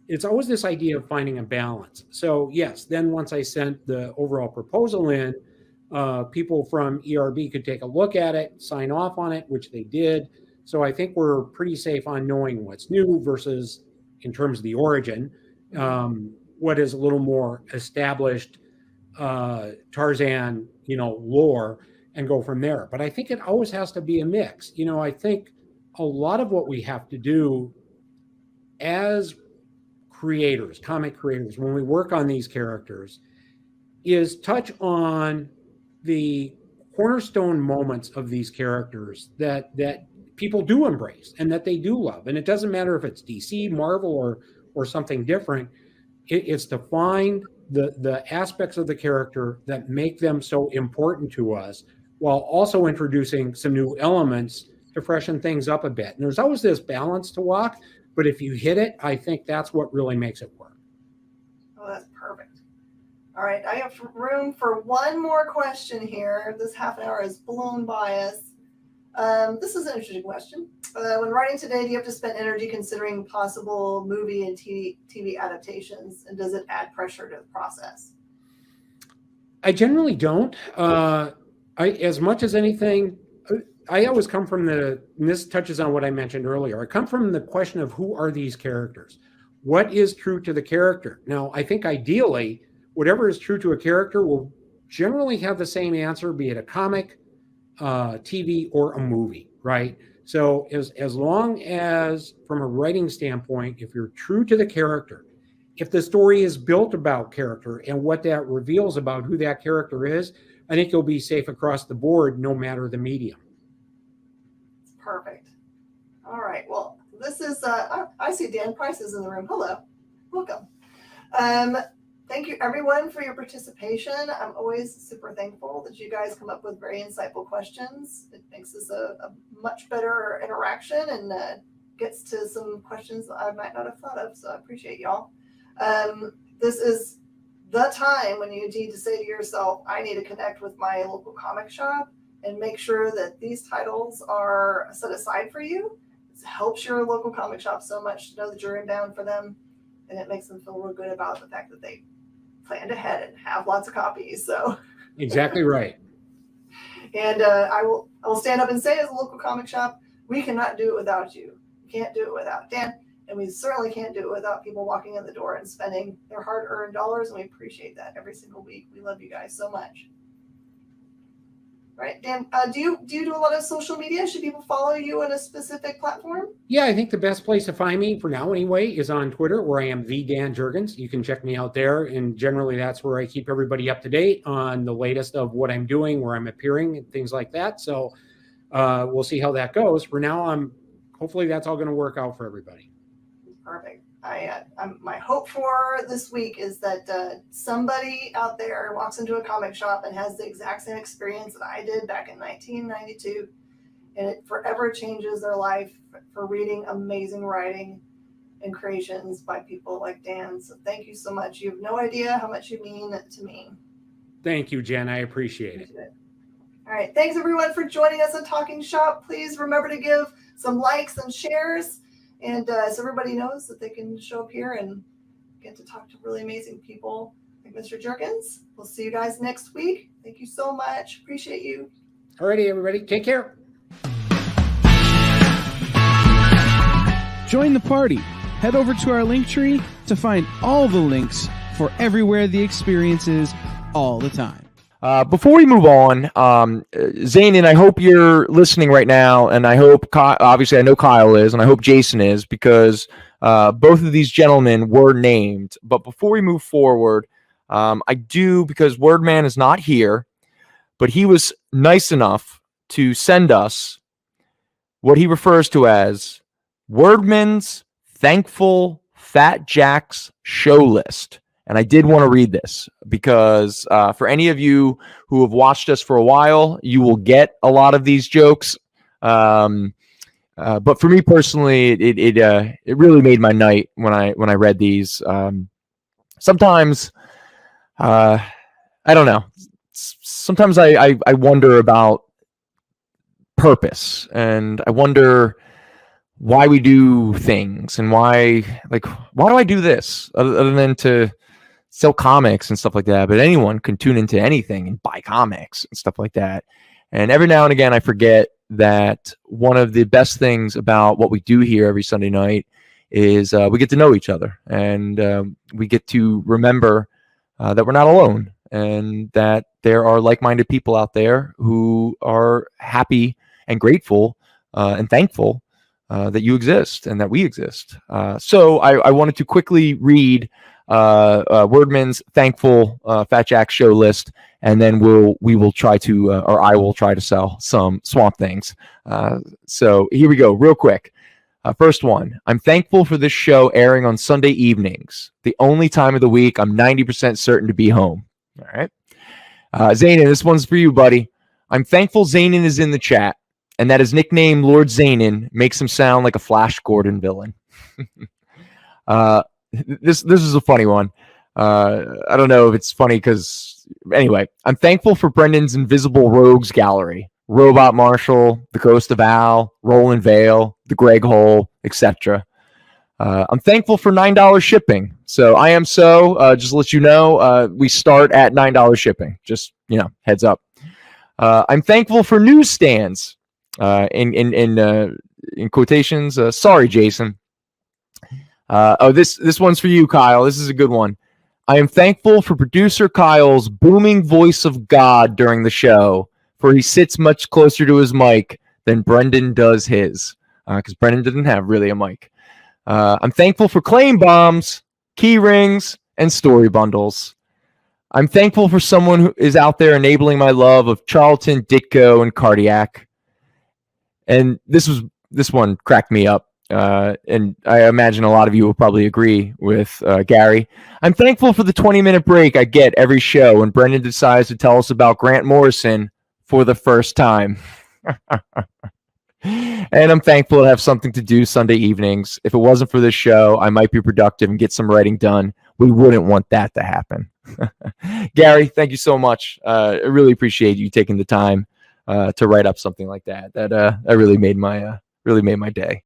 it's always this idea of finding a balance. So yes, then once I sent the overall proposal in, people from ERB could take a look at it, sign off on it, which they did. So I think we're pretty safe on knowing what's new versus in terms of the origin. what is a little more established Tarzan, lore, and go from there. But I think it always has to be a mix. I think a lot of what we have to do as creators, comic creators, when we work on these characters, is touch on the cornerstone moments of these characters that people do embrace and that they do love. And it doesn't matter if it's DC, Marvel, or something different. It's to find the aspects of the character that make them so important to us, while also introducing some new elements to freshen things up a bit. And there's always this balance to walk, but if you hit it, I think that's what really makes it work. Oh, that's perfect. All right, I have room for one more question here. This half an hour is blown by us. This is an interesting question. When writing today, do you have to spend energy considering possible movie and TV adaptations, and does it add pressure to the process? I generally don't. As much as anything, I always come from and this touches on what I mentioned earlier, I come from the question of who are these characters? What is true to the character? Now, I think ideally, whatever is true to a character will generally have the same answer, be it a comic, TV, or a movie, right? So as long as, from a writing standpoint, if you're true to the character, if the story is built about character and what that reveals about who that character is, I think you'll be safe across the board, no matter the medium. Perfect. All right. Well, this is, I see Dan Price is in the room. Hello. Welcome. Thank you, everyone, for your participation. I'm always super thankful that you guys come up with very insightful questions. It makes this a much better interaction and gets to some questions that I might not have thought of. So I appreciate y'all. This is the time when you need to say to yourself, I need to connect with my local comic shop and make sure that these titles are set aside for you. It helps your local comic shop so much to know that you're inbound for them, and it makes them feel real good about the fact that they planned ahead and have lots of copies. So exactly right. And I will stand up and say, as a local comic shop, we cannot do it without you. We can't do it without Dan, and we certainly can't do it without people walking in the door and spending their hard-earned dollars, and we appreciate that every single week. We love you guys so much. Right, Dan, do you do a lot of social media? Should people follow you on a specific platform? Yeah, I think the best place to find me for now anyway is on Twitter, where I am the Dan Jurgens. You can check me out there, and generally that's where I keep everybody up to date on the latest of what I'm doing, where I'm appearing, and things like that. So we'll see how that goes. For now, hopefully that's all going to work out for everybody. Perfect. My hope for this week is that somebody out there walks into a comic shop and has the exact same experience that I did back in 1992, and it forever changes their life for reading amazing writing and creations by people like Dan. So thank you so much. You have no idea how much you mean to me. Thank you, Jen. I appreciate it. All right. Thanks, everyone, for joining us on Talking Shop. Please remember to give some likes and shares. And so everybody knows that they can show up here and get to talk to really amazing people like Mr. Jurgens. We'll see you guys next week. Thank you so much. Appreciate you. All righty, everybody. Take care. Join the party. Head over to our link tree to find all the links for everywhere the experience is all the time. Before we move on, Zane, and I hope you're listening right now, and I hope, obviously I know Kyle is, and I hope Jason is, because both of these gentlemen were named. But before we move forward, I do, because Wordman is not here, but he was nice enough to send us what he refers to as Wordman's Thankful Fat Jack's Show List. And I did want to read this because for any of you who have watched us for a while, you will get a lot of these jokes. But for me personally, it really made my night when I read these. Sometimes I don't know. Sometimes I wonder about purpose, and I wonder why we do things, and why do I do this other than to sell comics and stuff like that. But anyone can tune into anything and buy comics and stuff like that. And every now and again, I forget that one of the best things about what we do here every Sunday night is we get to know each other, and we get to remember that we're not alone, and that there are like-minded people out there who are happy and grateful and thankful that you exist and that we exist. So I wanted to quickly read Wordman's thankful Fat Jack show list, and then we will try to, or I will try to sell some Swamp Things. So here we go, real quick. First one, I'm thankful for this show airing on Sunday evenings, the only time of the week I'm 90% certain to be home. All right. Zanin, this one's for you, buddy. I'm thankful Zanin is in the chat, and that his nickname, Lord Zanin, makes him sound like a Flash Gordon villain. This is a funny one. I don't know if it's funny because, anyway, I'm thankful for Brendan's Invisible Rogues Gallery. Robot Marshall, the Ghost of Al, Roland Vale, the Greg Hole, etc. I'm thankful for $9 shipping. So I am just to let you know, we start at $9 shipping. Just, heads up. I'm thankful for newsstands. In quotations. Sorry, Jason. This one's for you, Kyle. This is a good one. I am thankful for producer Kyle's booming voice of God during the show, for he sits much closer to his mic than Brendan does his, because Brendan didn't have really a mic. I'm thankful for claim bombs, key rings, and story bundles. I'm thankful for someone who is out there enabling my love of Charlton, Ditko, and Cardiac. And this one cracked me up. And I imagine a lot of you will probably agree with Gary. I'm thankful for the 20-minute break I get every show when Brendan decides to tell us about Grant Morrison for the first time. And I'm thankful to have something to do Sunday evenings. If it wasn't for this show, I might be productive and get some writing done. We wouldn't want that to happen. Gary, thank you so much. I really appreciate you taking the time to write up something like that. That really made my day.